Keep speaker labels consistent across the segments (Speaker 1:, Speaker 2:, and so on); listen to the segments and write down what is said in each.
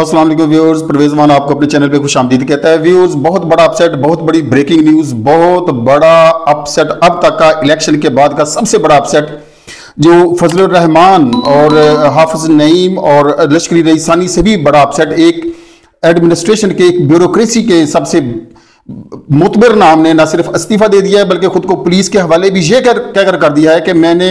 Speaker 1: अस्सलाम वालेकुम व्यूअर्स, परवेज़ मान आपको अपने चैनल पे खुशामदीद कहता है। व्यूअर्स, बहुत बड़ा अपसेट, बहुत बड़ी ब्रेकिंग न्यूज़, बहुत बड़ा अपसेट, अब तक का इलेक्शन के बाद का सबसे बड़ा अपसेट जो फजलुर रहमान और हाफिज नईम और लश्करी रईसानी से भी बड़ा अपसेट, एक एडमिनिस्ट्रेशन के, एक ब्यूरोक्रेसी के सबसे मुतबर नाम ने न सिर्फ इस्तीफा दे दिया है बल्कि खुद को पुलिस के हवाले भी ये कहकर कर दिया है कि मैंने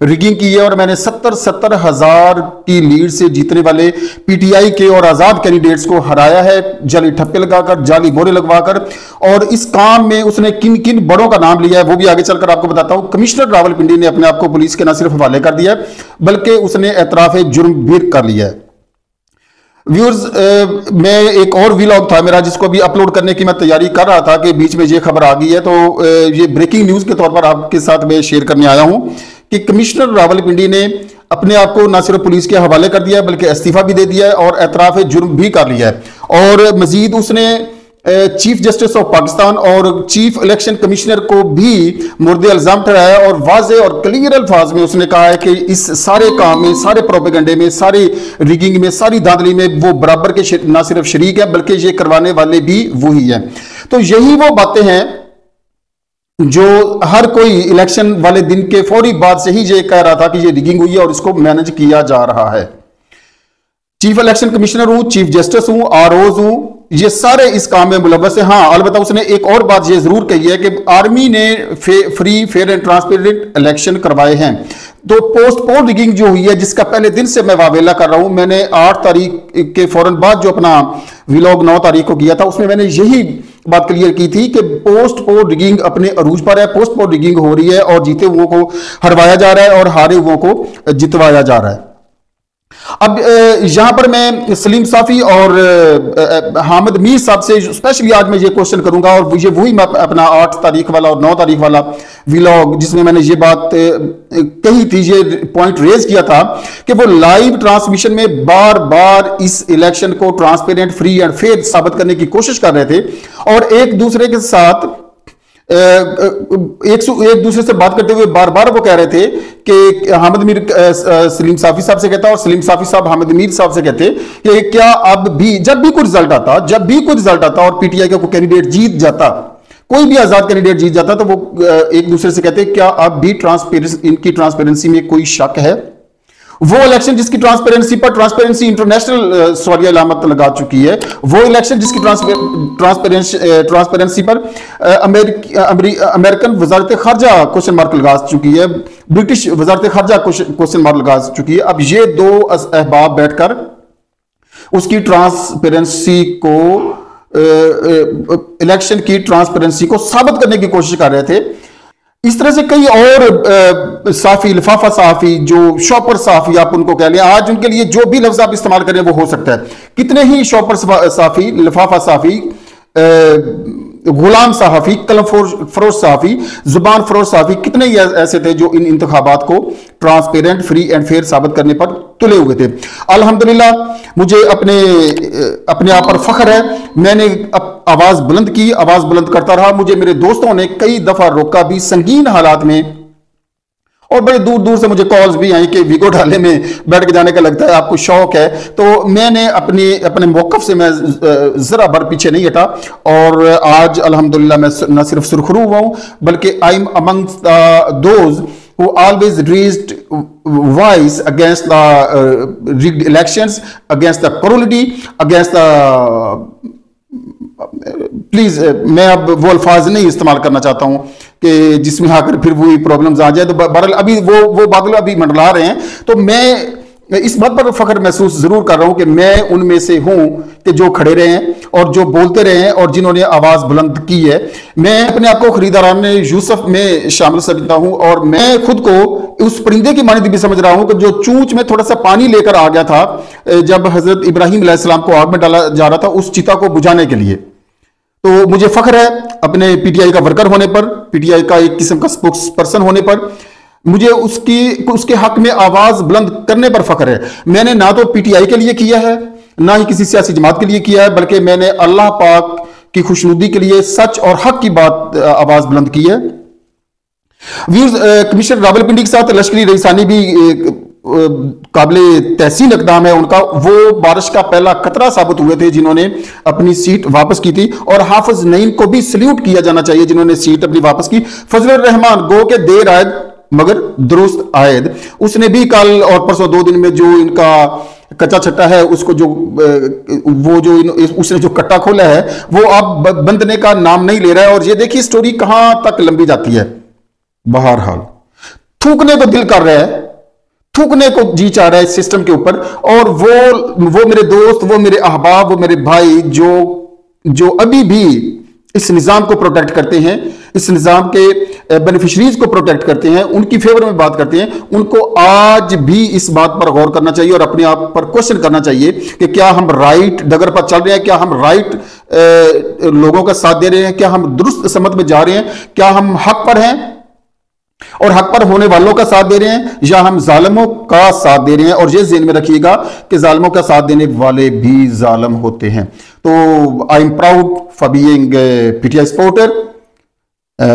Speaker 1: रिगिंग की है और मैंने 70 हज़ार की लीड से जीतने वाले पीटीआई के और आज़ाद कैंडिडेट्स को हराया है, जाली ठप्पे लगाकर, जाली बोरे लगवाकर। और इस काम में उसने किन किन बड़ों का नाम लिया है वो भी आगे चलकर आपको बताता हूं। कमिश्नर रावलपिंडी ने अपने आप को पुलिस के न सिर्फ हवाले कर दिया है बल्कि उसने एतराफ़ जुर्म भी कर लिया है। व्यूअर्स, मैं एक और व्लॉग था मेरा जिसको भी अपलोड करने की मैं तैयारी कर रहा था कि बीच में ये खबर आ गई है, तो ये ब्रेकिंग न्यूज़ के तौर पर आपके साथ मैं शेयर करने आया हूं कि कमिश्नर रावलपिंडी ने अपने आप को न सिर्फ पुलिस के हवाले कर दिया है बल्कि इस्तीफा भी दे दिया है और एतराफ़ जुर्म भी कर लिया है। और मजीद उसने चीफ जस्टिस ऑफ पाकिस्तान और चीफ इलेक्शन कमिश्नर को भी मुर्दे इल्जाम ठहराया और वाज़े और क्लियर अल्फाज में उसने कहा है कि इस सारे काम में, सारे प्रोपेगेंडे में, सारी रिगिंग में, सारी धांधली में वो बराबर के न सिर्फ शरीक है बल्कि ये करवाने वाले भी वही हैं। तो यही वो बातें हैं जो हर कोई इलेक्शन वाले दिन के फौरी बाद से ही ये कह रहा था कि ये रिगिंग हुई है और इसको मैनेज किया जा रहा है। चीफ इलेक्शन कमिश्नर हूं, चीफ जस्टिस हूं, आरओज हूं, ये सारे इस काम में मुलव्वस है। हाँ, अलबत्ता उसने एक और बात ये जरूर कही है कि आर्मी ने free, fair and transparent election करवाए हैं। तो पोस्टपोन रिगिंग जो हुई है, जिसका पहले दिन से मैं वावेला कर रहा हूं, मैंने 8 तारीख के फौरन बाद जो अपना व्लॉग 9 तारीख को किया था उसमें मैंने यही बात क्लियर की थी कि पोस्टपोन रिगिंग अपने अरूज पर है, पोस्टपोन रिगिंग हो रही है और जीते हुओं को हरवाया जा रहा है और हारे हुओं को जितवाया जा रहा है। अब यहां पर मैं सलीम साफी और हामिद मीर साहब से स्पेशली आज मैं ये क्वेश्चन करूंगा और ये वही मैं अपना 8 तारीख वाला और 9 तारीख वाला व्लॉग जिसमें मैंने ये बात कही थी, ये पॉइंट रेज किया था कि वो लाइव ट्रांसमिशन में बार बार इस इलेक्शन को ट्रांसपेरेंट, फ्री एंड फेयर साबित करने की कोशिश कर रहे थे और एक दूसरे के साथ एक दूसरे से बात करते हुए बार बार वो कह रहे थे कि हामिद मीर सलीम साफी साहब से कहता और सलीम साफी साहब हामिद मीर साहब से कहते कि क्या अब भी जब भी कोई रिजल्ट आता और पीटीआई का कोई कैंडिडेट जीत जाता, कोई भी आजाद कैंडिडेट जीत जाता, तो वो एक दूसरे से कहते क्या अब भी इनकी ट्रांसपेरेंसी में कोई शक है। वो इलेक्शन जिसकी ट्रांसपेरेंसी इंटरनेशनल सवालिया अलामत लगा चुकी है, वो इलेक्शन जिसकी ट्रांसपेरेंसी पर अमेरिकन वजारत खारजा क्वेश्चन मार्क लगा चुकी है, ब्रिटिश वजारत खारजा क्वेश्चन मार्क लगा चुकी है। अब ये दो अहबाब बैठकर उसकी ट्रांसपेरेंसी को, इलेक्शन की ट्रांसपेरेंसी को साबित करने की कोशिश कर रहे थे। इस तरह से कई और साफी, लिफाफा साफी, जो शॉपर साफी आप उनको कह लें, आज उनके लिए जो भी लफ्ज आप इस्तेमाल करें वो हो सकता है। कितने ही शॉपर साफी, लिफाफा साफी, गुलाम साहफी, कलम फरोश साहफी, जुबान फरोश साहफी, कितने ही ऐसे थे जो इन इंतखाबात को ट्रांसपेरेंट, फ्री एंड फेयर साबित करने पर तुले हुए थे। अल्हम्दुलिल्लाह मुझे अपने आप पर फख्र है, मैंने आवाज बुलंद की, आवाज बुलंद करता रहा। मुझे मेरे दोस्तों ने कई दफा रोका भी संगीन हालात में और बड़े दूर दूर से मुझे कॉल्स भी आई कि वीगो ढाले में बैठ के जाने का लगता है, आपको शौक है। तो मैंने अपने मौकफ से मैं जरा भर पीछे नहीं हटा और आज अल्हम्दुलिल्लाह मैं न सिर्फ सुरखरू हुआ हूं बल्कि I am amongst those who always raised voice against the rigged elections, against the corruption, against the please मैं अब वो अल्फाज नहीं इस्तेमाल करना चाहता हूं कि जिसमें आकर फिर वही प्रॉब्लम्स आ जाए। तो बहरहाल अभी वो बादल अभी मंडला रहे हैं, तो मैं इस बात पर फख्र महसूस जरूर कर रहा हूं कि मैं उनमें से हूं कि जो खड़े रहे हैं और जो बोलते रहे हैं और जिन्होंने आवाज बुलंद की है। मैं अपने आप को खरीदारान यूसुफ में शामिल समझता हूं और मैं खुद को उस परिंदे की मानिंद भी समझ रहा हूं कि जो चूंच में थोड़ा सा पानी लेकर आ गया था जब हजरत इब्राहिम अलैहिस्सलाम को आग में डाला जा रहा था उस चिता को बुझाने के लिए। तो मुझे फख्र है अपने पीटीआई का वर्कर होने पर, पीटीआई का एक किस्म का स्पोक्स पर्सन होने पर। मुझे उसके हक में आवाज बुलंद करने पर फख्र है। मैंने ना तो पीटीआई के लिए किया है ना ही किसी सियासी जमात के लिए किया है, बल्कि मैंने अल्लाह पाक की खुशनुदी के लिए सच और हक की बात आवाज बुलंद की है। कमिश्नर रावलपिंडी के साथ लश्करी रईसानी भी काबिले तहसीन इकदाम है उनका, वो बारिश का पहला कतरा साबित हुए थे जिन्होंने अपनी सीट वापस की थी। और हाफिज नईम को भी सल्यूट किया जाना चाहिए जिन्होंने सीट अपनी वापस की। फजलुर रहमान गो के देर आयद मगर दुरुस्त आयद, उसने भी कल और परसों 2 दिन में जो इनका कच्चा छट्टा है उसको जो उसने जो कट्टा खोला है वो अब बंदने का नाम नहीं ले रहा है। और ये देखिए स्टोरी कहां तक लंबी जाती है। बहरहाल थूकने को दिल कर रहा है, थूकने को जी चाह रहा है इस सिस्टम के ऊपर। और वो मेरे दोस्त, वो मेरे अहबाब, वो मेरे भाई जो अभी भी इस निजाम को प्रोटेक्ट करते हैं, इस निजाम के बेनिफिशरीज को प्रोटेक्ट करते हैं, उनकी फेवर में बात करते हैं, उनको आज भी इस बात पर गौर करना चाहिए और अपने आप पर क्वेश्चन करना चाहिए कि क्या हम राइट डगर पर चल रहे हैं, क्या हम राइट लोगों का साथ दे रहे हैं, क्या हम दुरुस्त समत में जा रहे हैं, क्या हम हक पर हैं और हक पर होने वालों का साथ दे रहे हैं, या हम जालिमों का साथ दे रहे हैं। और ये ज़हन में रखिएगा कि जालिमों का साथ देने वाले भी जालिम होते हैं। तो I am proud for being PTI supporter,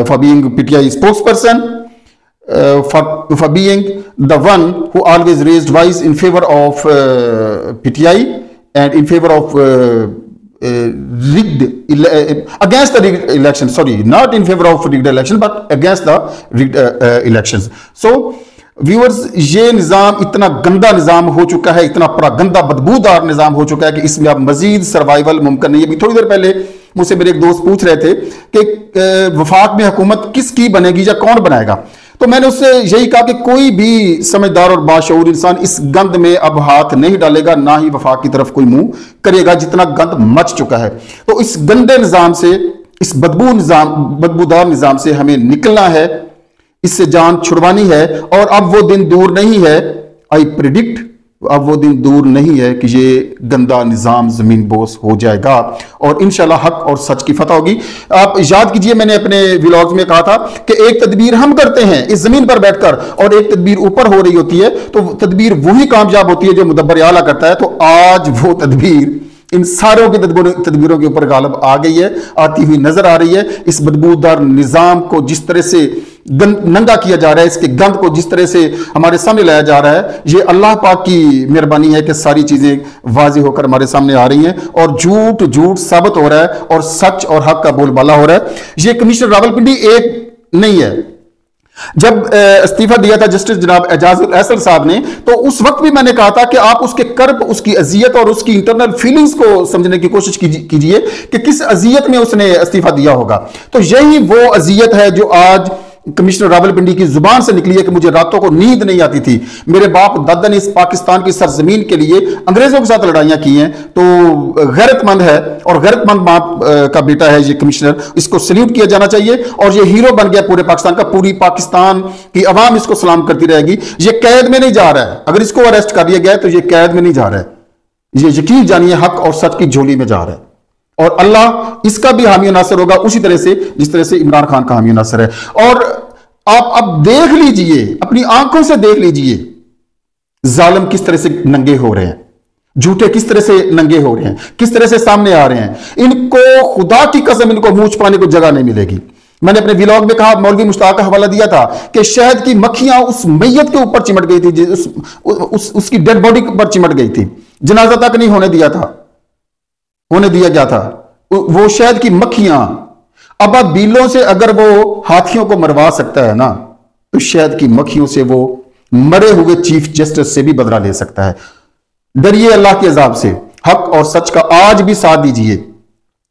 Speaker 1: for being PTI spokesperson, for being the one who always raised voice in favour of PTI and in favour of rigged against the rigged election, sorry, not in favor of rigged election but against the rigged elections. So viewers, ये निज़ाम इतना गंदा निज़ाम हो चुका है, इतना बड़ा गंदा बदबूदार निज़ाम हो चुका है कि इसमें अब मजीद सर्वाइवल मुमकिन नहीं है। अभी थोड़ी देर पहले मुझसे मेरे एक दोस्त पूछ रहे थे कि वफाक में हुकूमत किसकी बनेगी या कौन बनाएगा, तो मैंने उससे यही कहा कि कोई भी समझदार और बाशऊर इंसान इस गंद में अब हाथ नहीं डालेगा, ना ही वफाक की तरफ कोई मुंह करेगा, जितना गंद मच चुका है। तो इस गंदे निजाम से, इस बदबूदार निजाम से हमें निकलना है, इससे जान छुड़वानी है। और अब वो दिन दूर नहीं है, आई प्रिडिक्ट, अब वो दिन दूर नहीं है कि ये गंदा निजाम जमीन बोस हो जाएगा और इंशाल्लाह हक और सच की फतह होगी। आप याद कीजिए, मैंने अपने व्लॉग्स में कहा था कि एक तदबीर हम करते हैं इस जमीन पर बैठकर और एक तदबीर ऊपर हो रही होती है, तो तदबीर वही कामयाब होती है जो मुदब्बर आला करता है। तो आज वो तदबीर इन सारों की तदबीरों के ऊपर गालिब आ गई है, आती हुई नजर आ रही है। इस बदबूदार निजाम को जिस तरह से नंगा किया जा रहा है, इसके गंद को जिस तरह से हमारे सामने लाया जा रहा है, ये अल्लाह पाक की मेहरबानी है कि सारी चीजें वाज़ेह होकर हमारे सामने आ रही हैं और झूठ साबित हो रहा है और सच और हक का बोलबाला हो रहा है। ये कमिश्नर रावलपिंडी एक नहीं है। जब इस्तीफा दिया था जस्टिस जनाब एजाजुल एहसन साहब ने, तो उस वक्त भी मैंने कहा था कि आप उसके कर्ब, उसकी अजियत और उसकी इंटरनल फीलिंग्स को समझने की कोशिश कीजिए कि किस अजियत में उसने इस्तीफा दिया होगा। तो यही वो अजियत है जो आज कमिश्नर रावलपिंडी की जुबान से निकली है कि मुझे रातों को नींद नहीं आती थी, मेरे बाप दादा ने इस पाकिस्तान की सरजमीन के लिए अंग्रेजों के साथ लड़ाइयां की हैं। तो गैरतमंद है और गैरतमंद बाप का बेटा है ये कमिश्नर, इसको सल्यूट किया जाना चाहिए और ये हीरो बन गया पूरे पाकिस्तान का। पूरी पाकिस्तान की अवाम इसको सलाम करती रहेगी। ये कैद में नहीं जा रहा है, अगर इसको अरेस्ट कर दिया गया तो ये कैद में नहीं जा रहा है, ये यकीन जानिए हक और सच की झोली में जा रहा है और अल्लाह इसका भी हामी नासर होगा उसी तरह से जिस तरह से इमरान खान का हामी नासर है। और आप अब देख लीजिए, अपनी आंखों से देख लीजिए जालिम किस तरह से नंगे हो रहे हैं, झूठे किस तरह से नंगे हो रहे हैं, किस तरह से सामने आ रहे हैं। इनको खुदा की कसम, इनको मुंह छुपाने को जगह नहीं मिलेगी। मैंने अपने व्लॉग में कहा, मौलवी मुश्ताक का हवाला दिया था कि शहद की मक्खियां उस मैयत के ऊपर चिमट गई थी, उसकी डेड बॉडी के ऊपर चिमट गई थी, जनाजा तक नहीं होने दिया गया था वो शहद की मक्खियां। अब बीलों से अगर वो हाथियों को मरवा सकता है ना, तो शहद की मक्खियों से वो मरे हुए चीफ जस्टिस से भी बदला ले सकता है। डरिए अल्लाह के अजाब से, हक और सच का आज भी साथ दीजिए,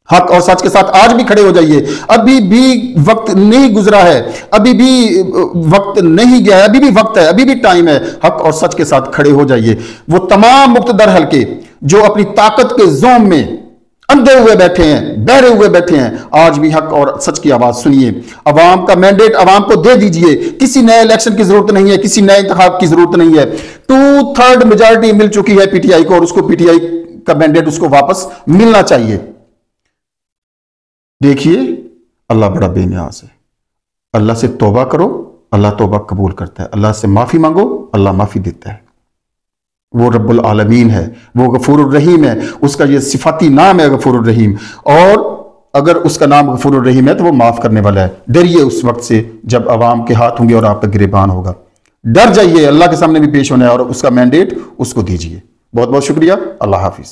Speaker 1: हक और सच के साथ आज भी खड़े हो जाइए। अभी भी वक्त नहीं गुजरा है, अभी भी वक्त नहीं गया है, अभी भी वक्त है, अभी भी टाइम है। हक और सच के साथ खड़े हो जाइए। वो तमाम मुक्तदर हल्के जो अपनी ताकत के जोम में अंधे हुए बैठे हैं, बहरे हुए बैठे हैं, आज भी हक और सच की आवाज सुनिए। अवाम का मैंडेट अवाम को दे दीजिए। किसी नए इलेक्शन की जरूरत नहीं है, किसी नए इंतखाब की जरूरत नहीं है। 2/3 मेजॉरिटी मिल चुकी है पीटीआई को और उसको पीटीआई का मैंडेट उसको वापस मिलना चाहिए। देखिए अल्लाह बड़ा बेनियाज है। अल्लाह से तौबा करो, अल्लाह तौबा कबूल करता है। अल्लाह से माफी मांगो, अल्लाह माफी देता है। वो रब्बुल आलमीन है, वो गफूरुर रहीम है, उसका ये सिफाती नाम है गफूरुर रहीम। और अगर उसका नाम गफूरुर रहीम है तो वो माफ करने वाला है। डरिए उस वक्त से जब अवाम के हाथ होंगे और आप पर गिरेबान होगा। डर जाइए, अल्लाह के सामने भी पेश होना है और उसका मैंडेट उसको दीजिए। बहुत बहुत शुक्रिया। अल्लाह हाफिज।